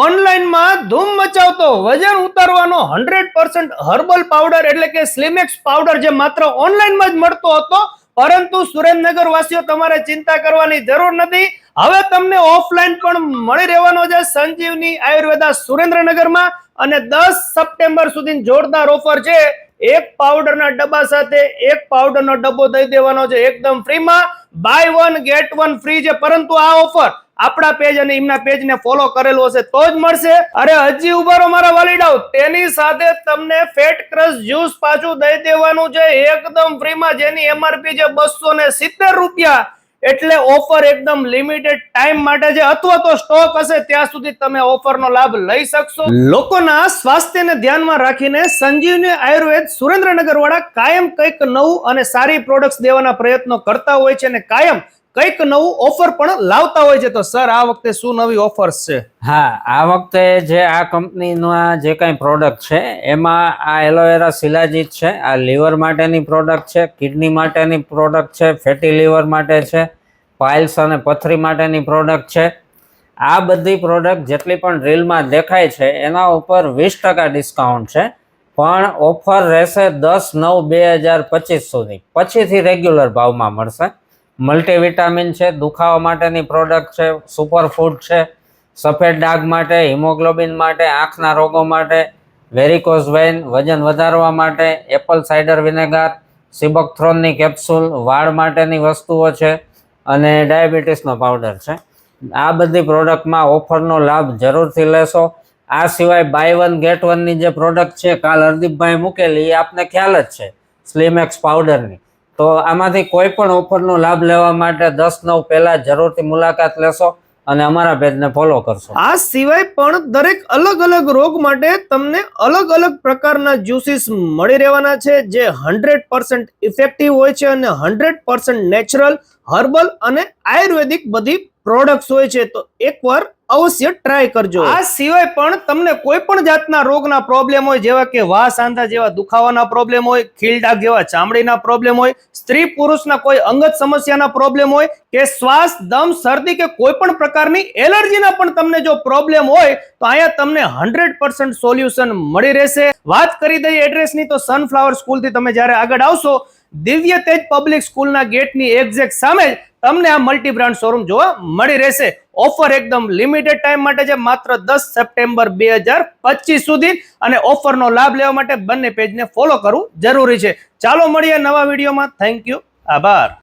Online માં ધૂમ મચાવતો વજન ઉતારવાનો 100% હર્બલ પાવડર એટલે કે સ્લિમેક્સ પાવડર જે માત્ર ઓનલાઈન માં જ મળતો હતો, પરંતુ સુરેન્દ્રનગર વાસીઓ તમારે ચિંતા કરવાની જરૂર નથી. હવે તમને ઓફલાઈન પણ મળી રહેવાનો છે સંજીવની આયુર્વેદા સુરેન્દ્રનગરમાં. અને 10 સપ્ટેમ્બર સુધી જોરદાર ઓફર છે. એક પાવડરના ડબ્બા સાથે એક પાવડરનો ડબ્બો દઈ દેવાનો છે એકદમ ફ્રીમાં. Buy one get one free છે, પરંતુ આ ઓફર આપણા પેજ અને એમના પેજને ફોલો કરેલું હશે તો જ મળશે. અરે હજી ઉભારો મારા વાલીડાઓ, તેની સાથે તમને ફેટ ક્રશ જ્યુસ પાછું દઈ દેવાનું છે એકદમ ફ્રીમાં, જેની એમઆરપી છે 270 રૂપિયા. એટલે ઓફર એકદમ લિમિટેડ ટાઈમ માટે છે, અથવા તો સ્ટોક હશે ત્યાં સુધી તમે ઓફરનો લાભ લઈ શકશો. લોકોના સ્વાસ્થ્યને ધ્યાનમાં રાખીને સંજીવની આયુર્વેદ સુરેન્દ્રનગર વાળા કાયમ કંઈક નવું અને સારી પ્રોડક્ટ્સ દેવાના પ્રયત્નો કરતા હોય છે અને કાયમ કંઈક નવું ઓફર પણ લાવતા હોય છે. તો સર, આ વખતે શું નવી ઓફર્સ છે? હા, આ વખતે જે આ કંપનીના જે કંઈ પ્રોડક્ટ છે એમાં આ એલોવેરા શિલાજીત છે, આ લીવર માટેની પ્રોડક્ટ છે, કિડની માટેની પ્રોડક્ટ છે, ફેટી લીવર માટે છે, પાઇલ્સ અને પથરી માટેની પ્રોડક્ટ છે. આ બધી પ્રોડક્ટ જેટલી પણ રીલમાં દેખાય છે એના ઉપર 20% ડિસ્કાઉન્ટ છે, પણ ઓફર રહેશે 10/9/2025 સુધી. પછીથી રેગ્યુલર ભાવમાં મળશે. મલ્ટીવિટામિન છે, દુખાવા માટેની પ્રોડક્ટ છે, સુપર ફૂડ છે, સફેદ ડાઘ માટે, હિમોગ્લોબિન માટે, આંખના રોગો માટે, વેરિકોઝ વેઇન, વજન વધારવા માટે, એપલ સાઇડર વિનેગર, સિબોક્થ્રોનની કેપ્સ્યુલ, વાળ માટેની વસ્તુઓ છે અને ડાયાબિટીસનો પાવડર છે. આ બધી પ્રોડક્ટમાં ઓફરનો લાભ જરૂરથી લેશો. આ સિવાય બાય વન ગેટ વનની જે પ્રોડક્ટ છે કાલ હરદીપભાઈ મૂકેલી, એ આપને ખ્યાલ જ છે, સ્લિમેક્સ પાવડરની. તો આમાંથી કોઈ પણ ઓફરનો લાભ લેવા માટે 10/9 પહેલા જરૂરથી મુલાકાત લેશો અને અમારા પેજને ફોલો કરશો. આ સિવાય પણ દરેક અલગ અલગ રોગ માટે તમને અલગ અલગ પ્રકારના જ્યુસીસ મળી રહેવાના છે, જે 100% ઇફેક્ટિવ હોય છે અને 100% નેચરલ, હર્બલ અને આયુર્વેદિક બધી પ્રોડક્ટ્સ હોય છે. તો એકવાર અવશ્ય ટ્રાય કરજો. આ સિવાય પણ તમને કોઈ પણ જાતના રોગના પ્રોબ્લેમ હોય, જેવા કે વાહ સાંધા જેવા દુખાવાના પ્રોબ્લેમ હોય, ખીલ ડાઘ જેવા ચામડીના પ્રોબ્લેમ હોય, સ્ત્રી પુરુષના કોઈ અંગત સમસ્યાના પ્રોબ્લેમ હોય, કે શ્વાસ, દમ, શરદી કે કોઈ પણ પ્રકારની એલર્જીના પણ તમને જો પ્રોબ્લેમ હોય, તો અહીંયા તમને 100% સોલ્યુશન મળી રહેશે. વાત કરી દઈએ એડ્રેસની, તો સનફ્લાવર સ્કૂલથી તમે જ્યારે આગળ આવશો, દિવ્ય તેજ પબ્લિક સ્કૂલના ગેટની એક્ઝેક્ટ સામે જ તમને આ મલ્ટી બ્રાન્ડ શોરૂમ જોવા મળી રહેશે. ઓફર એકદમ લિમિટેડ ટાઈમ માટે છે, માત્ર 10 સપ્ટેમ્બર 2025 સુધી. અને ઓફરનો લાભ લેવા માટે બંને પેજને ફોલો કરવું જરૂરી છે. ચાલો મળીએ નવા વિડીયોમાં. થેન્ક યુ, આભાર.